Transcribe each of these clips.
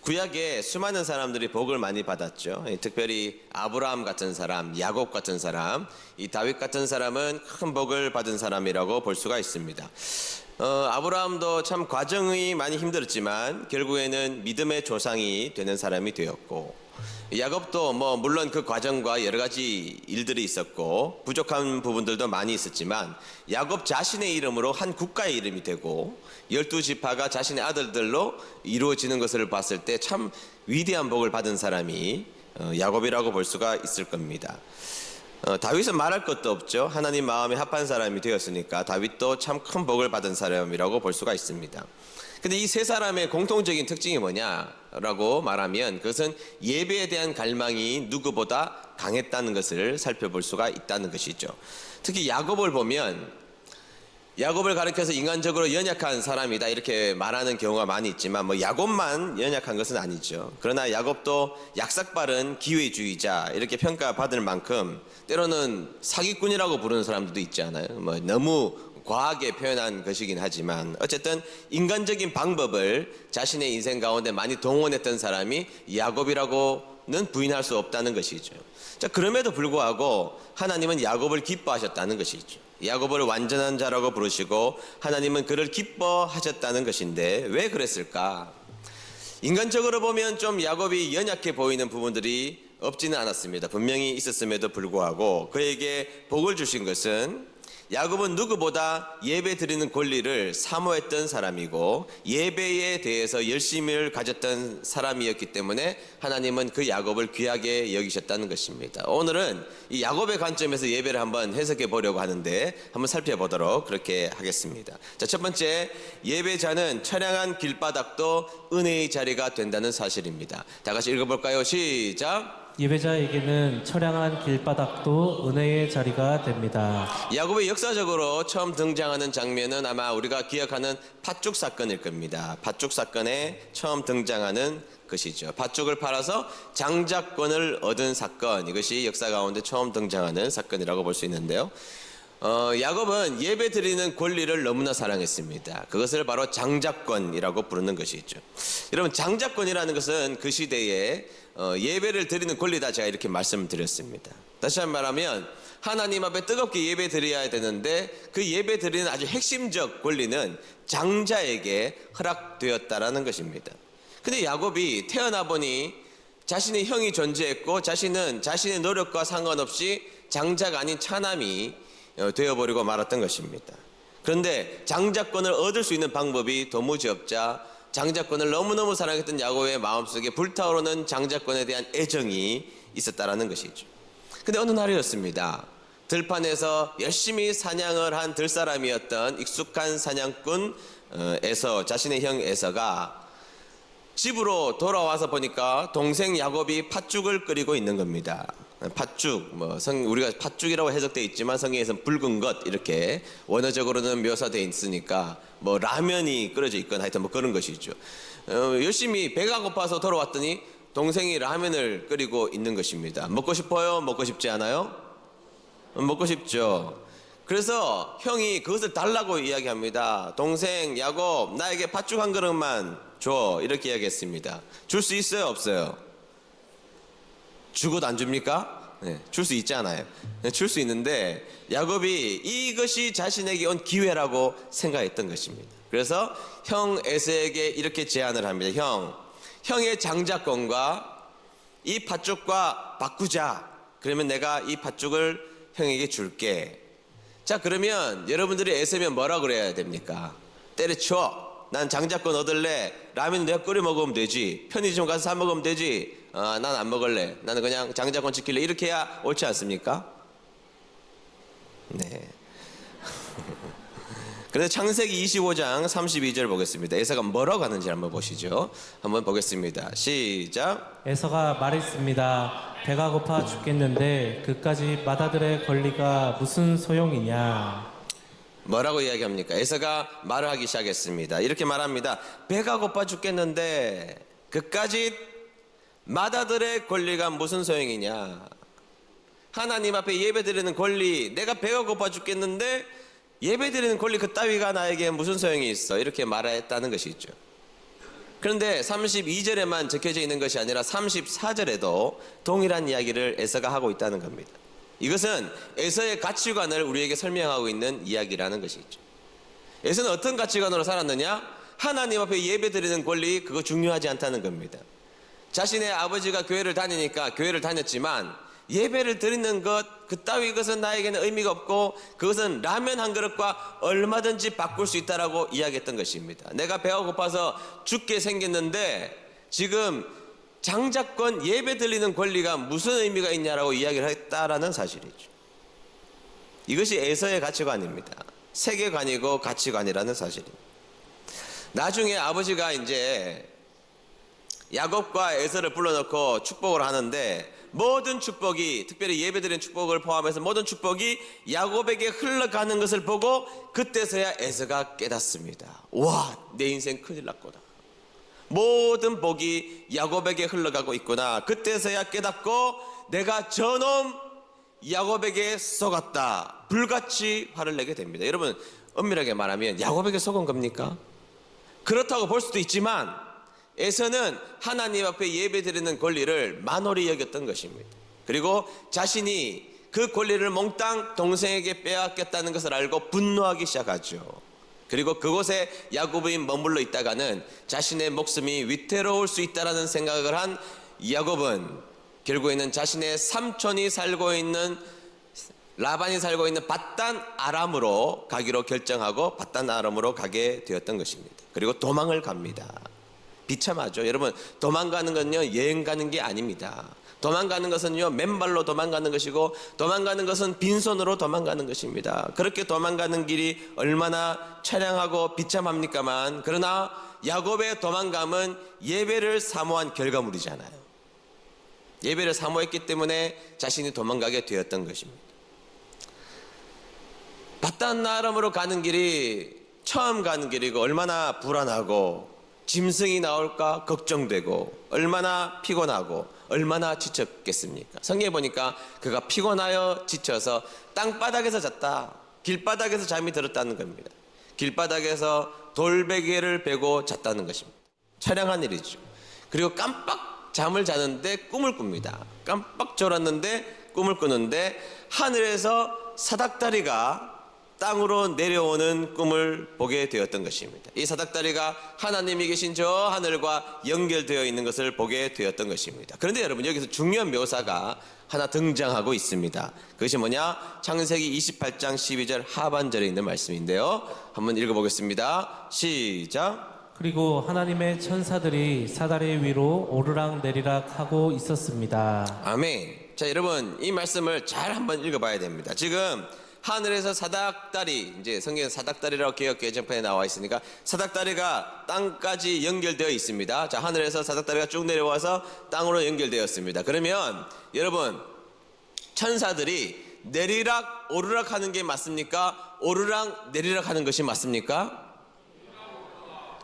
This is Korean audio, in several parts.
구약에 수많은 사람들이 복을 많이 받았죠. 특별히 아브라함 같은 사람, 야곱 같은 사람, 이 다윗 같은 사람은 큰 복을 받은 사람이라고 볼 수가 있습니다. 아브라함도 참 과정이 많이 힘들었지만 결국에는 믿음의 조상이 되는 사람이 되었고, 야곱도 물론 그 과정과 여러 가지 일들이 있었고 부족한 부분들도 많이 있었지만 야곱 자신의 이름으로 한 국가의 이름이 되고 12지파가 자신의 아들들로 이루어지는 것을 봤을 때 참 위대한 복을 받은 사람이 야곱이라고 볼 수가 있을 겁니다. 다윗은 말할 것도 없죠. 하나님 마음에 합한 사람이 되었으니까 다윗도 참 큰 복을 받은 사람이라고 볼 수가 있습니다. 근데 이 세 사람의 공통적인 특징이 뭐냐라고 말하면 그것은 예배에 대한 갈망이 누구보다 강했다는 것을 살펴볼 수가 있다는 것이죠. 특히 야곱을 보면 야곱을 가리켜서 인간적으로 연약한 사람이다 이렇게 말하는 경우가 많이 있지만 야곱만 연약한 것은 아니죠. 그러나 야곱도 약삭빠른 기회주의자 이렇게 평가받을 만큼 때로는 사기꾼이라고 부르는 사람들도 있지 않아요. 너무 과하게 표현한 것이긴 하지만 어쨌든 인간적인 방법을 자신의 인생 가운데 많이 동원했던 사람이 야곱이라고는 부인할 수 없다는 것이죠. 자, 그럼에도 불구하고 하나님은 야곱을 기뻐하셨다는 것이죠. 야곱을 완전한 자라고 부르시고 하나님은 그를 기뻐하셨다는 것인데 왜 그랬을까? 인간적으로 보면 좀 야곱이 연약해 보이는 부분들이 없지는 않았습니다. 분명히 있었음에도 불구하고 그에게 복을 주신 것은 야곱은 누구보다 예배 드리는 권리를 사모했던 사람이고 예배에 대해서 열심을 가졌던 사람이었기 때문에 하나님은 그 야곱을 귀하게 여기셨다는 것입니다. 오늘은 이 야곱의 관점에서 예배를 한번 해석해 보려고 하는데 한번 살펴보도록 그렇게 하겠습니다. 자, 첫 번째, 예배자는 처량한 길바닥도 은혜의 자리가 된다는 사실입니다. 다 같이 읽어볼까요? 시작! 예배자에게는 처량한 길바닥도 은혜의 자리가 됩니다. 야곱이 역사적으로 처음 등장하는 장면은 아마 우리가 기억하는 팥죽 사건일 겁니다. 팥죽 사건에 처음 등장하는 것이죠. 팥죽을 팔아서 장자권을 얻은 사건, 이것이 역사 가운데 처음 등장하는 사건이라고 볼 수 있는데요. 야곱은 예배 드리는 권리를 너무나 사랑했습니다. 그것을 바로 장자권이라고 부르는 것이죠. 여러분, 장자권이라는 것은 그 시대에 예배를 드리는 권리다 제가 이렇게 말씀을 드렸습니다. 다시 한번 말하면 하나님 앞에 뜨겁게 예배 드려야 되는데 그 예배 드리는 아주 핵심적 권리는 장자에게 허락되었다라는 것입니다. 근데 야곱이 태어나 보니 자신의 형이 존재했고 자신은 자신의 노력과 상관없이 장자가 아닌 차남이 되어버리고 말았던 것입니다. 그런데 장자권을 얻을 수 있는 방법이 도무지 없자 장자권을 너무너무 사랑했던 야곱의 마음속에 불타오르는 장자권에 대한 애정이 있었다라는 것이죠. 근데 어느 날이었습니다. 들판에서 열심히 사냥을 한 들사람이었던 익숙한 사냥꾼 에서, 자신의 형 에서가 집으로 돌아와서 보니까 동생 야곱이 팥죽을 끓이고 있는 겁니다. 팥죽, 우리가 팥죽이라고 해석되어 있지만 성경에서는 붉은 것 이렇게 원어적으로는 묘사되어 있으니까 라면이 끓여져 있거나 하여튼 그런 것이죠. 열심히 배가 고파서 돌아왔더니 동생이 라면을 끓이고 있는 것입니다. 먹고 싶어요? 먹고 싶지 않아요? 먹고 싶죠. 그래서 형이 그것을 달라고 이야기합니다. 동생 야곱, 나에게 팥죽 한 그릇만 줘, 이렇게 이야기했습니다. 줄 수 있어요? 없어요? 주고도 안 줍니까? 네, 줄 수 있잖아요. 네, 줄 수 있는데 야곱이 이것이 자신에게 온 기회라고 생각했던 것입니다. 그래서 형 에서에게 이렇게 제안을 합니다. 형의 장자권과 이 팥죽과 바꾸자. 그러면 내가 이 팥죽을 형에게 줄게. 자, 그러면 여러분들이 에서면 뭐라 그래야 됩니까? 때려쳐. 난 장자권 얻을래. 라면 내가 끓여 먹으면 되지. 편의점 가서 사 먹으면 되지. 난 안 먹을래. 나는 그냥 장자권 지킬래. 이렇게 해야 옳지 않습니까? 네. 그래서 창세기 25장 32절 보겠습니다. 에서가 뭐라고 하는지 한번 보시죠. 한번 보겠습니다. 시작. 에서가 말했습니다. 배가 고파 죽겠는데 그까지 맏아들의 권리가 무슨 소용이냐. 뭐라고 이야기합니까? 에서가 말을 하기 시작했습니다. 이렇게 말합니다. 배가 고파 죽겠는데 그까지 맏아들의 권리가 무슨 소용이냐. 하나님 앞에 예배드리는 권리, 내가 배가 고파 죽겠는데 예배드리는 권리 그따위가 나에게 무슨 소용이 있어, 이렇게 말했다는 것이죠. 그런데 32절에만 적혀져 있는 것이 아니라 34절에도 동일한 이야기를 에서가 하고 있다는 겁니다. 이것은 에서의 가치관을 우리에게 설명하고 있는 이야기라는 것이죠. 에서는 어떤 가치관으로 살았느냐? 하나님 앞에 예배드리는 권리, 그거 중요하지 않다는 겁니다. 자신의 아버지가 교회를 다니니까 교회를 다녔지만 예배를 드리는 것, 그따위 것은 나에게는 의미가 없고 그것은 라면 한 그릇과 얼마든지 바꿀 수 있다라고 이야기했던 것입니다. 내가 배가 고파서 죽게 생겼는데 지금 장자권 예배 드리는 권리가 무슨 의미가 있냐라고 이야기를 했다라는 사실이죠. 이것이 에서의 가치관입니다. 세계관이고 가치관이라는 사실입니다. 나중에 아버지가 이제 야곱과 에서를 불러놓고 축복을 하는데 모든 축복이, 특별히 예배드리는 축복을 포함해서 모든 축복이 야곱에게 흘러가는 것을 보고 그때서야 에서가 깨닫습니다. 와, 내 인생 큰일 났구나. 모든 복이 야곱에게 흘러가고 있구나. 그때서야 깨닫고 내가 저놈 야곱에게 속았다, 불같이 화를 내게 됩니다. 여러분, 엄밀하게 말하면 야곱에게 속은 겁니까? 그렇다고 볼 수도 있지만 에서는 하나님 앞에 예배드리는 권리를 만홀히 여겼던 것입니다. 그리고 자신이 그 권리를 몽땅 동생에게 빼앗겼다는 것을 알고 분노하기 시작하죠. 그리고 그곳에 야곱이 머물러 있다가는 자신의 목숨이 위태로울 수 있다는 생각을 한 야곱은 결국에는 자신의 삼촌이 살고 있는, 라반이 살고 있는 밧단 아람으로 가기로 결정하고 밧단 아람으로 가게 되었던 것입니다. 그리고 도망을 갑니다. 비참하죠. 여러분, 도망가는 건요, 여행 가는 게 아닙니다. 도망가는 것은요, 맨발로 도망가는 것이고 도망가는 것은 빈손으로 도망가는 것입니다. 그렇게 도망가는 길이 얼마나 처량하고 비참합니까만, 그러나 야곱의 도망감은 예배를 사모한 결과물이잖아요. 예배를 사모했기 때문에 자신이 도망가게 되었던 것입니다. 밧단 아람으로 가는 길이 처음 가는 길이고 얼마나 불안하고 짐승이 나올까 걱정되고 얼마나 피곤하고 얼마나 지쳤겠습니까? 성경에 보니까 그가 피곤하여 지쳐서 땅바닥에서 잤다, 길바닥에서 잠이 들었다는 겁니다. 길바닥에서 돌베개를 베고 잤다는 것입니다. 처량한 일이죠. 그리고 깜빡 잠을 자는데 꿈을 꿉니다. 깜빡 졸았는데 꿈을 꾸는데 하늘에서 사닥다리가 땅으로 내려오는 꿈을 보게 되었던 것입니다. 이 사닥다리가 하나님이 계신 저 하늘과 연결되어 있는 것을 보게 되었던 것입니다. 그런데 여러분, 여기서 중요한 묘사가 하나 등장하고 있습니다. 그것이 뭐냐? 창세기 28장 12절 하반절에 있는 말씀인데요. 한번 읽어보겠습니다. 시작. 그리고 하나님의 천사들이 사다리 위로 오르락 내리락 하고 있었습니다. 아멘. 자, 여러분, 이 말씀을 잘 한번 읽어봐야 됩니다. 지금 하늘에서 사닥다리, 이제 성경에 사닥다리라고 개역 개정판에 나와 있으니까 사닥다리가 땅까지 연결되어 있습니다. 자, 하늘에서 사닥다리가 쭉 내려와서 땅으로 연결되었습니다. 그러면 여러분, 천사들이 내리락 오르락 하는 게 맞습니까? 오르락 내리락 하는 것이 맞습니까?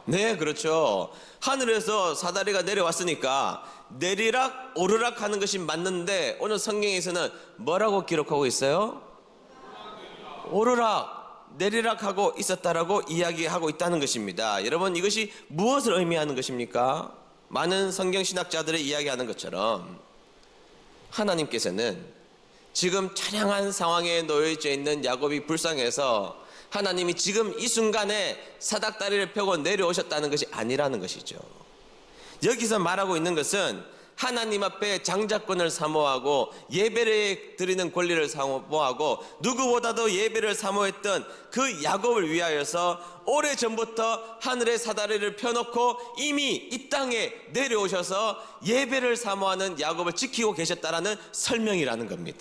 네, 그렇죠. 하늘에서 사다리가 내려왔으니까 내리락 오르락 하는 것이 맞는데 오늘 성경에서는 뭐라고 기록하고 있어요? 오르락 내리락 하고 있었다라고 이야기하고 있다는 것입니다. 여러분, 이것이 무엇을 의미하는 것입니까? 많은 성경신학자들이 이야기하는 것처럼 하나님께서는 지금 처량한 상황에 놓여져 있는 야곱이 불쌍해서 하나님이 지금 이 순간에 사닥다리를 펴고 내려오셨다는 것이 아니라는 것이죠. 여기서 말하고 있는 것은 하나님 앞에 장자권을 사모하고 예배를 드리는 권리를 사모하고 누구보다도 예배를 사모했던 그 야곱을 위하여서 오래전부터 하늘의 사다리를 펴놓고 이미 이 땅에 내려오셔서 예배를 사모하는 야곱을 지키고 계셨다라는 설명이라는 겁니다.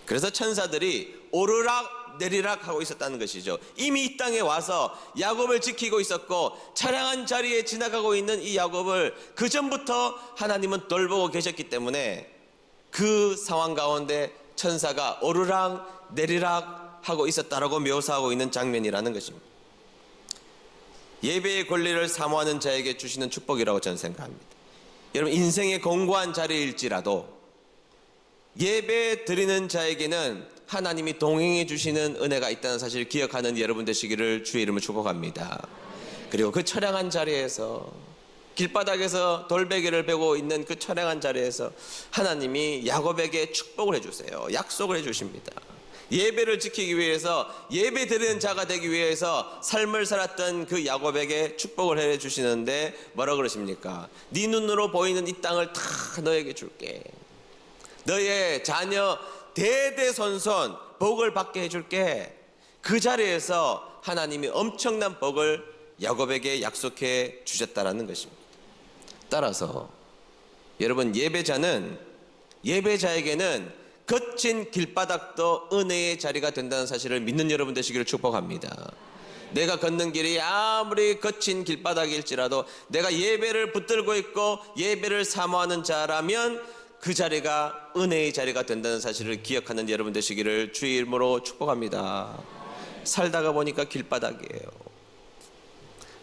그래서 천사들이 오르락 내리락 하고 있었다는 것이죠. 이미 이 땅에 와서 야곱을 지키고 있었고 처량한 자리에 지나가고 있는 이 야곱을 그 전부터 하나님은 돌보고 계셨기 때문에 그 상황 가운데 천사가 오르락 내리락 하고 있었다라고 묘사하고 있는 장면이라는 것입니다. 예배의 권리를 사모하는 자에게 주시는 축복이라고 저는 생각합니다. 여러분, 인생의 공고한 자리일지라도 예배 드리는 자에게는 하나님이 동행해 주시는 은혜가 있다는 사실을 기억하는 여러분 되시기를 주의 이름으로 축복합니다. 그리고 그 처량한 자리에서, 길바닥에서 돌베개를 베고 있는 그 처량한 자리에서 하나님이 야곱에게 축복을 해주세요. 약속을 해주십니다. 예배를 지키기 위해서, 예배 드리는 자가 되기 위해서 삶을 살았던 그 야곱에게 축복을 해주시는데 뭐라고 그러십니까? 네 눈으로 보이는 이 땅을 다 너에게 줄게. 너의 자녀 대대손손 복을 받게 해줄게. 그 자리에서 하나님이 엄청난 복을 야곱에게 약속해 주셨다라는 것입니다. 따라서 여러분, 예배자에게는 거친 길바닥도 은혜의 자리가 된다는 사실을 믿는 여러분 되시기를 축복합니다. 내가 걷는 길이 아무리 거친 길바닥일지라도 내가 예배를 붙들고 있고 예배를 사모하는 자라면 그 자리가 은혜의 자리가 된다는 사실을 기억하는 여러분 되시기를 주의 이름으로 축복합니다. 살다가 보니까 길바닥이에요.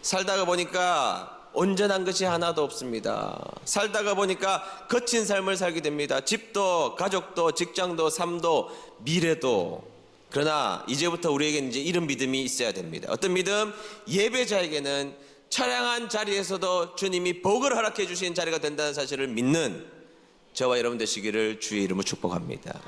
살다가 보니까 온전한 것이 하나도 없습니다. 살다가 보니까 거친 삶을 살게 됩니다. 집도, 가족도, 직장도, 삶도, 미래도. 그러나 이제부터 우리에게는 이제 이런 믿음이 있어야 됩니다. 어떤 믿음? 예배자에게는 처량한 자리에서도 주님이 복을 허락해 주신 자리가 된다는 사실을 믿는 저와 여러분 되시기를 주의 이름으로 축복합니다.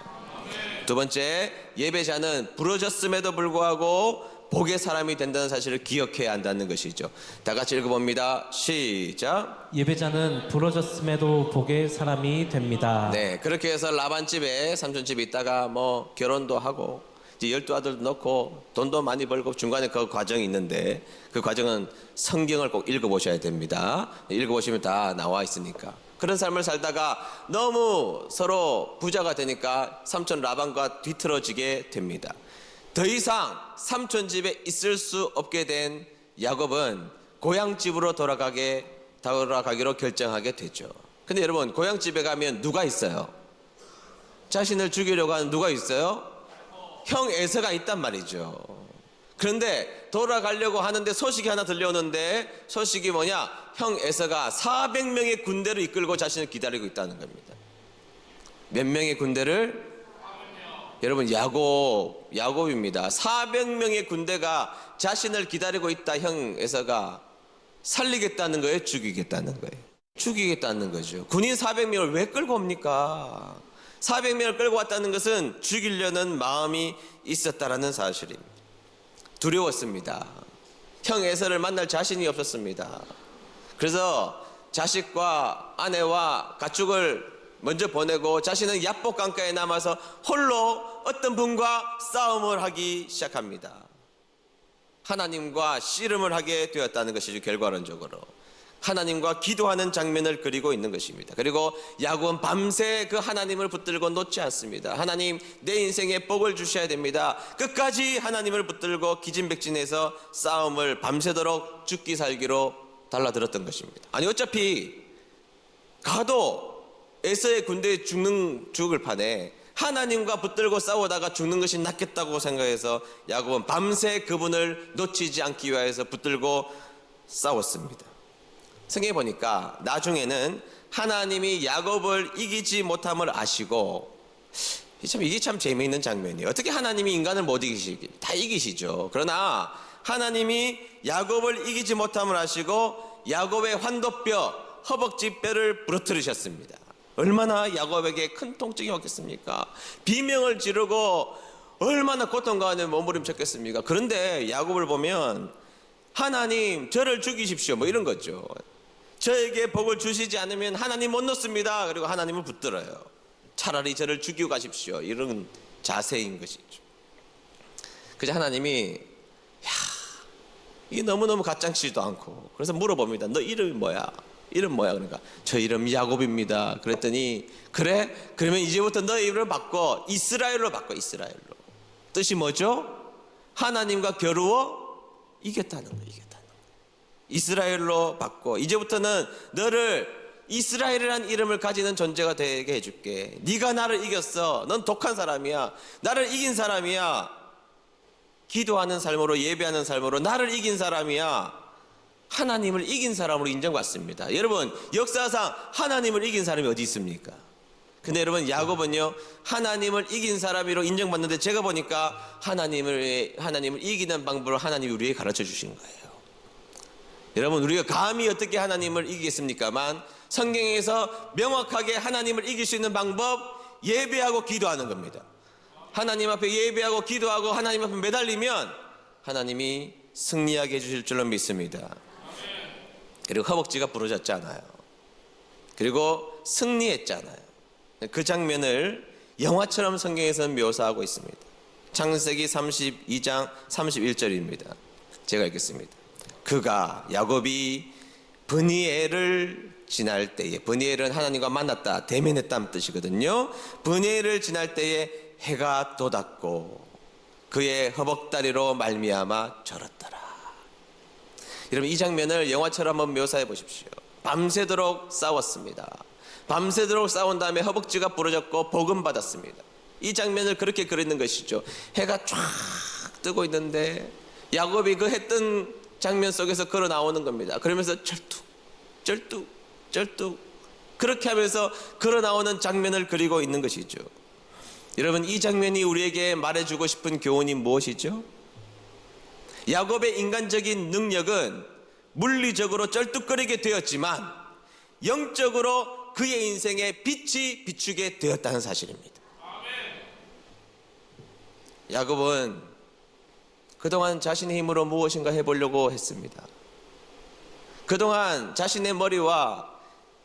두 번째, 예배자는 부러졌음에도 불구하고 복의 사람이 된다는 사실을 기억해야 한다는 것이죠. 다 같이 읽어봅니다. 시작. 예배자는 부러졌음에도 복의 사람이 됩니다. 네, 그렇게 해서 라반 집에, 삼촌 집에 있다가 뭐 결혼도 하고 이제 12아들도 넣고 돈도 많이 벌고 중간에 그 과정이 있는데 그 과정은 성경을 꼭 읽어보셔야 됩니다. 읽어보시면 다 나와 있으니까. 그런 삶을 살다가 너무 서로 부자가 되니까 삼촌 라반과 뒤틀어지게 됩니다. 더 이상 삼촌 집에 있을 수 없게 된 야곱은 고향집으로 돌아가기로 결정하게 되죠. 근데 여러분, 고향집에 가면 누가 있어요? 자신을 죽이려고 하는 누가 있어요? 형 에서가 있단 말이죠. 그런데 돌아가려고 하는데 소식이 하나 들려오는데 소식이 뭐냐? 형 에서가 400명의 군대를 이끌고 자신을 기다리고 있다는 겁니다. 몇 명의 군대를? 여러분, 야곱입니다. 400명의 군대가 자신을 기다리고 있다. 형 에서가 살리겠다는 거예요? 죽이겠다는 거예요? 죽이겠다는 거죠. 군인 400명을 왜 끌고 옵니까? 400명을 끌고 왔다는 것은 죽이려는 마음이 있었다라는 사실입니다. 두려웠습니다. 형 에서를 만날 자신이 없었습니다. 그래서 자식과 아내와 가축을 먼저 보내고 자신은 야복 강가에 남아서 홀로 어떤 분과 싸움을 하기 시작합니다. 하나님과 씨름을 하게 되었다는 것이죠. 결과론적으로 하나님과 기도하는 장면을 그리고 있는 것입니다. 그리고 야곱은 밤새 그 하나님을 붙들고 놓지 않습니다. 하나님, 내 인생에 복을 주셔야 됩니다. 끝까지 하나님을 붙들고 기진백진해서 싸움을 밤새도록 죽기 살기로 달라들었던 것입니다. 아니, 어차피 가도 에서의 군대에 죽을 판에 하나님과 붙들고 싸우다가 죽는 것이 낫겠다고 생각해서 야곱은 밤새 그분을 놓치지 않기 위해서 붙들고 싸웠습니다. 성경에 보니까 나중에는 하나님이 야곱을 이기지 못함을 아시고, 이게 참 재미있는 장면이에요. 어떻게 하나님이 인간을 못 이기시기? 다 이기시죠. 그러나 하나님이 야곱을 이기지 못함을 아시고 야곱의 환도뼈, 허벅지 뼈를 부러뜨리셨습니다. 얼마나 야곱에게 큰 통증이 왔겠습니까? 비명을 지르고 얼마나 고통 가운데 몸부림쳤겠습니까? 그런데 야곱을 보면 하나님, 저를 죽이십시오, 뭐 이런 거죠. 저에게 복을 주시지 않으면 하나님 못 놓습니다. 그리고 하나님을 붙들어요. 차라리 저를 죽이고 가십시오, 이런 자세인 것이죠. 그래서 하나님이 이게 너무너무 가짱치지도 않고, 그래서 물어봅니다. 너 이름이 뭐야? 이름 뭐야? 그러니까 저 이름 야곱입니다. 그랬더니 그래? 그러면 이제부터 너 이름을 바꿔 이스라엘로 바꿔. 이스라엘로. 뜻이 뭐죠? 하나님과 겨루어 이겼다는 거예요. 이스라엘로 바꿔. 이제부터는 너를 이스라엘이라는 이름을 가지는 존재가 되게 해줄게. 네가 나를 이겼어. 넌 독한 사람이야. 나를 이긴 사람이야. 기도하는 삶으로, 예배하는 삶으로 나를 이긴 사람이야. 하나님을 이긴 사람으로 인정받습니다. 여러분, 역사상 하나님을 이긴 사람이 어디 있습니까? 근데 여러분 야곱은요 하나님을 이긴 사람으로 인정받는데 제가 보니까 하나님을 이기는 방법을 하나님이 우리에게 가르쳐 주신 거예요. 여러분 우리가 감히 어떻게 하나님을 이기겠습니까만 성경에서 명확하게 하나님을 이길 수 있는 방법 예배하고 기도하는 겁니다. 하나님 앞에 예배하고 기도하고 하나님 앞에 매달리면 하나님이 승리하게 해주실 줄로 믿습니다. 그리고 허벅지가 부러졌잖아요. 그리고 승리했잖아요. 그 장면을 영화처럼 성경에서는 묘사하고 있습니다. 창세기 32장 31절입니다. 제가 읽겠습니다. 그가 야곱이 브니엘을 지날 때에, 브니엘은 하나님과 만났다, 대면했다는 뜻이거든요. 브니엘을 지날 때에 해가 돋았고 그의 허벅다리로 말미암아 절었더라. 여러분 이 장면을 영화처럼 한번 묘사해 보십시오. 밤새도록 싸웠습니다. 밤새도록 싸운 다음에 허벅지가 부러졌고 복음 받았습니다. 이 장면을 그렇게 그리는 것이죠. 해가 쫙 뜨고 있는데 야곱이 그 해 뜬 장면 속에서 걸어 나오는 겁니다. 그러면서 절뚝 그렇게 하면서 걸어 나오는 장면을 그리고 있는 것이죠. 여러분 이 장면이 우리에게 말해주고 싶은 교훈이 무엇이죠? 야곱의 인간적인 능력은 물리적으로 쩔뚝거리게 되었지만 영적으로 그의 인생에 빛이 비추게 되었다는 사실입니다. 야곱은 그동안 자신의 힘으로 무엇인가 해보려고 했습니다. 그동안 자신의 머리와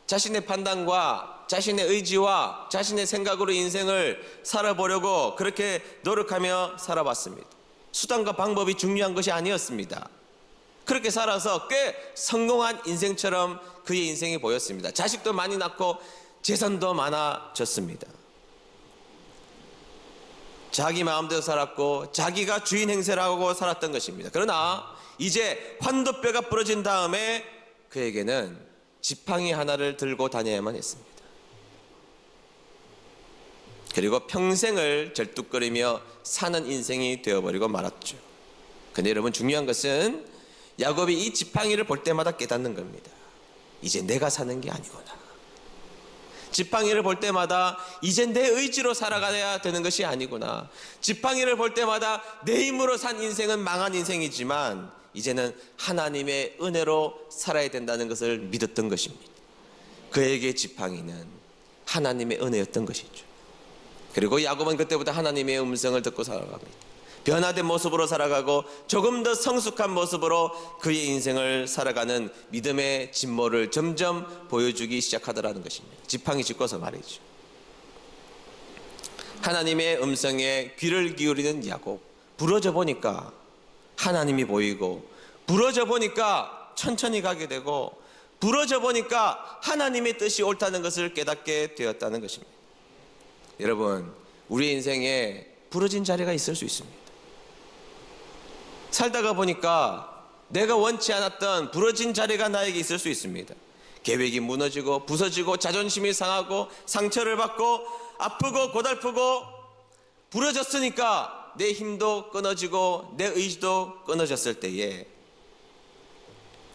자신의 판단과 자신의 의지와 자신의 생각으로 인생을 살아보려고 그렇게 노력하며 살아왔습니다. 수단과 방법이 중요한 것이 아니었습니다. 그렇게 살아서 꽤 성공한 인생처럼 그의 인생이 보였습니다. 자식도 많이 낳고 재산도 많아졌습니다. 자기 마음대로 살았고 자기가 주인 행세를 하고 살았던 것입니다. 그러나 이제 환도뼈가 부러진 다음에 그에게는 지팡이 하나를 들고 다녀야만 했습니다. 그리고 평생을 절뚝거리며 사는 인생이 되어버리고 말았죠. 근데 여러분 중요한 것은 야곱이 이 지팡이를 볼 때마다 깨닫는 겁니다. 이제 내가 사는 게 아니구나. 지팡이를 볼 때마다 이제 내 의지로 살아가야 되는 것이 아니구나. 지팡이를 볼 때마다 내 힘으로 산 인생은 망한 인생이지만 이제는 하나님의 은혜로 살아야 된다는 것을 믿었던 것입니다. 그에게 지팡이는 하나님의 은혜였던 것이죠. 그리고 야곱은 그때부터 하나님의 음성을 듣고 살아갑니다. 변화된 모습으로 살아가고 조금 더 성숙한 모습으로 그의 인생을 살아가는 믿음의 진모를 점점 보여주기 시작하더라는 것입니다. 지팡이 짚고서 말이죠. 하나님의 음성에 귀를 기울이는 야곱. 부러져 보니까 하나님이 보이고 부러져 보니까 천천히 가게 되고 부러져 보니까 하나님의 뜻이 옳다는 것을 깨닫게 되었다는 것입니다. 여러분 우리 인생에 부러진 자리가 있을 수 있습니다. 살다가 보니까 내가 원치 않았던 부러진 자리가 나에게 있을 수 있습니다. 계획이 무너지고 부서지고 자존심이 상하고 상처를 받고 아프고 고달프고 부러졌으니까 내 힘도 끊어지고 내 의지도 끊어졌을 때에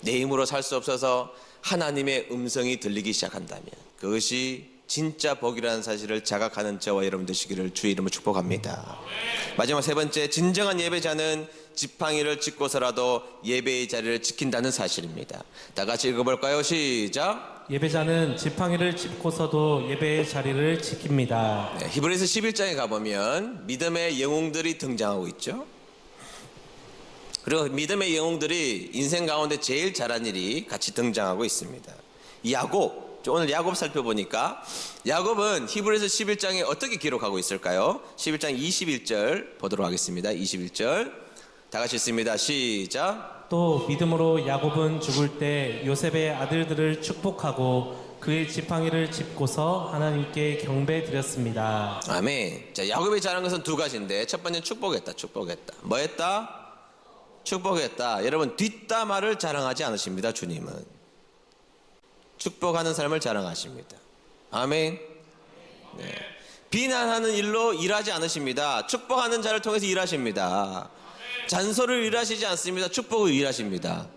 내 힘으로 살 수 없어서 하나님의 음성이 들리기 시작한다면 그것이 진짜 복이라는 사실을 자각하는 저와 여러분 되시기를 주의 이름으로 축복합니다. 마지막 세 번째, 진정한 예배자는 지팡이를 짚고서라도 예배의 자리를 지킨다는 사실입니다. 다 같이 읽어볼까요? 시작. 예배자는 지팡이를 짚고서도 예배의 자리를 지킵니다. 네, 히브리서 11장에 가보면 믿음의 영웅들이 등장하고 있죠. 그리고 믿음의 영웅들이 인생 가운데 제일 잘한 일이 같이 등장하고 있습니다. 야곱, 오늘 야곱 살펴보니까 야곱은 히브리서 11장에 어떻게 기록하고 있을까요? 11장 21절 보도록 하겠습니다. 21절 다 같이 읽습니다. 시작. 또 믿음으로 야곱은 죽을 때 요셉의 아들들을 축복하고 그의 지팡이를 짚고서 하나님께 경배드렸습니다. 아멘. 자, 야곱이 잘한 것은 두 가지인데 첫 번째는 축복했다. 뭐 했다? 축복했다. 여러분 뒷담화를 자랑하지 않으십니다. 주님은 축복하는 삶을 자랑하십니다. 아멘. 네. 비난하는 일로 일하지 않으십니다. 축복하는 자를 통해서 일하십니다. 잔소리를 일하시지 않습니다. 축복을 일하십니다.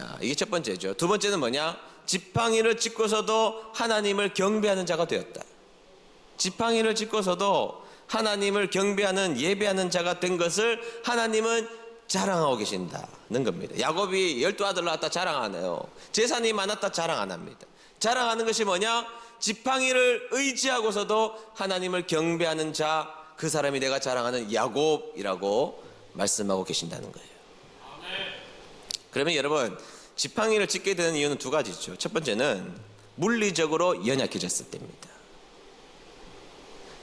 야, 이게 첫 번째죠. 두 번째는 뭐냐? 지팡이를 짚고서도 하나님을 경배하는 자가 되었다. 지팡이를 짚고서도 하나님을 경배하는 예배하는 자가 된 것을 하나님은 자랑하고 계신다는 겁니다. 야곱이 12아들 낳았다 자랑 안 해요. 재산이 많았다 자랑 안 합니다. 자랑하는 것이 뭐냐? 지팡이를 의지하고서도 하나님을 경배하는 자, 그 사람이 내가 자랑하는 야곱이라고 말씀하고 계신다는 거예요. 그러면 여러분, 지팡이를 짚게 되는 이유는 두 가지죠. 첫 번째는 물리적으로 연약해졌을 때입니다.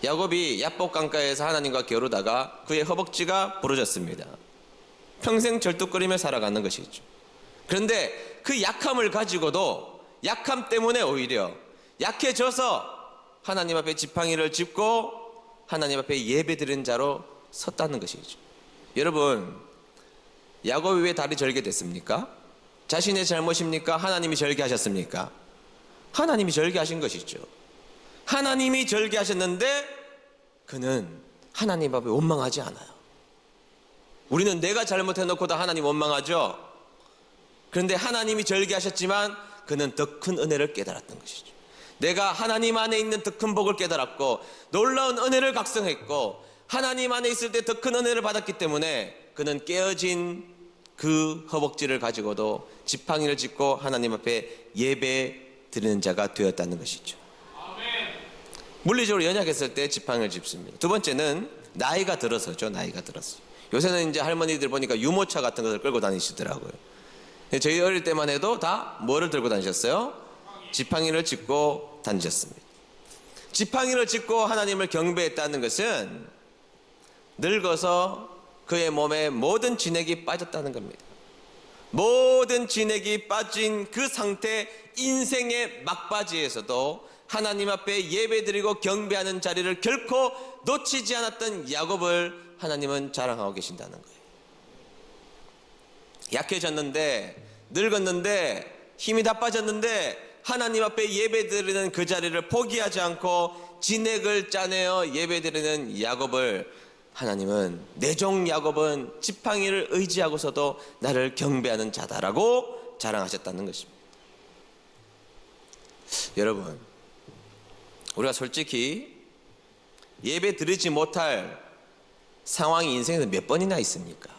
야곱이 야복 강가에서 하나님과 겨루다가 그의 허벅지가 부러졌습니다. 평생 절뚝거리며 살아가는 것이죠. 그런데 그 약함을 가지고도 약함 때문에 오히려 약해져서 하나님 앞에 지팡이를 짚고 하나님 앞에 예배드리는 자로 섰다는 것이죠. 여러분, 야곱이 왜 다리 절게 됐습니까? 자신의 잘못입니까? 하나님이 절게 하셨습니까? 하나님이 절게 하신 것이죠. 하나님이 절게 하셨는데 그는 하나님 앞에 원망하지 않아요. 우리는 내가 잘못해놓고도 하나님 원망하죠. 그런데 하나님이 절게 하셨지만 그는 더 큰 은혜를 깨달았던 것이죠. 내가 하나님 안에 있는 더 큰 복을 깨달았고 놀라운 은혜를 각성했고 하나님 안에 있을 때 더 큰 은혜를 받았기 때문에 그는 깨어진 그 허벅지를 가지고도 지팡이를 짚고 하나님 앞에 예배 드리는 자가 되었다는 것이죠. 물리적으로 연약했을 때 지팡이를 짚습니다. 두 번째는 나이가 들어서죠. 나이가 들어서. 요새는 이제 할머니들 보니까 유모차 같은 것을 끌고 다니시더라고요. 저희 어릴 때만 해도 다 뭐를 들고 다니셨어요? 지팡이를 짚고 다니셨습니다. 지팡이를 짚고 하나님을 경배했다는 것은 늙어서 그의 몸에 모든 진액이 빠졌다는 겁니다. 모든 진액이 빠진 그 상태, 인생의 막바지에서도 하나님 앞에 예배드리고 경배하는 자리를 결코 놓치지 않았던 야곱을 하나님은 자랑하고 계신다는 거예요. 약해졌는데, 늙었는데, 힘이 다 빠졌는데 하나님 앞에 예배드리는 그 자리를 포기하지 않고 진액을 짜내어 예배드리는 야곱을 하나님은, 내 종 야곱은 지팡이를 의지하고서도 나를 경배하는 자다라고 자랑하셨다는 것입니다. 여러분, 우리가 솔직히 예배 드리지 못할 상황이 인생에서 몇 번이나 있습니까?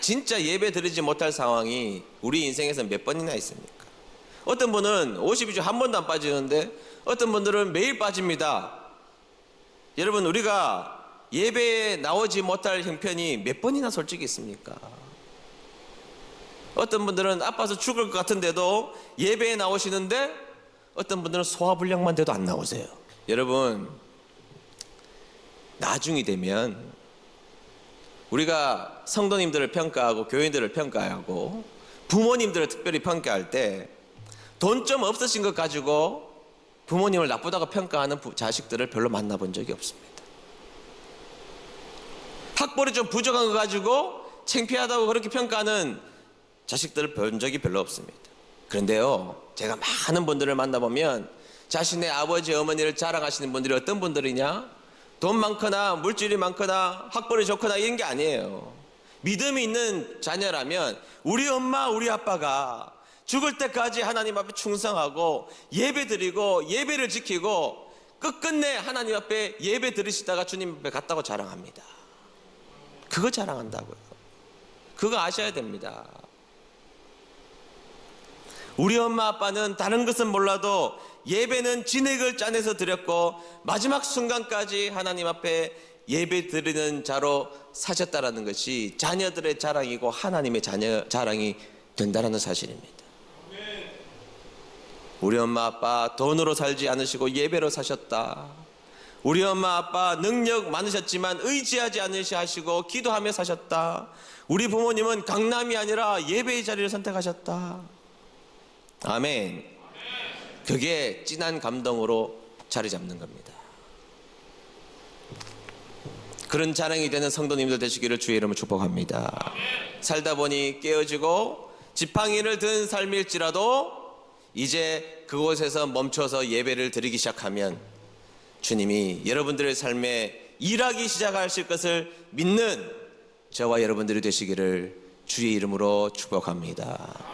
진짜 예배 드리지 못할 상황이 우리 인생에서 몇 번이나 있습니까? 어떤 분은 52주 한 번도 안 빠지는데 어떤 분들은 매일 빠집니다. 여러분, 우리가 예배에 나오지 못할 형편이 몇 번이나 솔직히 있습니까? 어떤 분들은 아파서 죽을 것 같은데도 예배에 나오시는데 어떤 분들은 소화불량만 돼도 안 나오세요. 여러분, 나중이 되면 우리가 성도님들을 평가하고 교인들을 평가하고 부모님들을 특별히 평가할 때 돈 좀 없으신 것 가지고 부모님을 나쁘다고 평가하는 자식들을 별로 만나본 적이 없습니다. 학벌이 좀 부족한 거 가지고 창피하다고 그렇게 평가하는 자식들을 본 적이 별로 없습니다. 그런데요, 제가 많은 분들을 만나보면 자신의 아버지 어머니를 자랑하시는 분들이 어떤 분들이냐? 돈 많거나 물질이 많거나 학벌이 좋거나 이런 게 아니에요. 믿음이 있는 자녀라면 우리 엄마 우리 아빠가 죽을 때까지 하나님 앞에 충성하고 예배드리고 예배를 지키고 끝끝내 하나님 앞에 예배 드리시다가 주님 앞에 갔다고 자랑합니다. 그거 자랑한다고요. 그거 아셔야 됩니다. 우리 엄마 아빠는 다른 것은 몰라도 예배는 진액을 짜내서 드렸고 마지막 순간까지 하나님 앞에 예배 드리는 자로 사셨다라는 것이 자녀들의 자랑이고 하나님의 자랑이 된다는 사실입니다. 우리 엄마 아빠 돈으로 살지 않으시고 예배로 사셨다. 우리 엄마 아빠 능력 많으셨지만 의지하지 않으시 하시고 기도하며 사셨다. 우리 부모님은 강남이 아니라 예배의 자리를 선택하셨다. 아멘. 그게 진한 감동으로 자리 잡는 겁니다. 그런 자랑이 되는 성도님들 되시기를 주의 이름으로 축복합니다. 살다 보니 깨어지고 지팡이를 든 삶일지라도 이제 그곳에서 멈춰서 예배를 드리기 시작하면 주님이 여러분들의 삶에 일하기 시작하실 것을 믿는 저와 여러분들이 되시기를 주의 이름으로 축복합니다.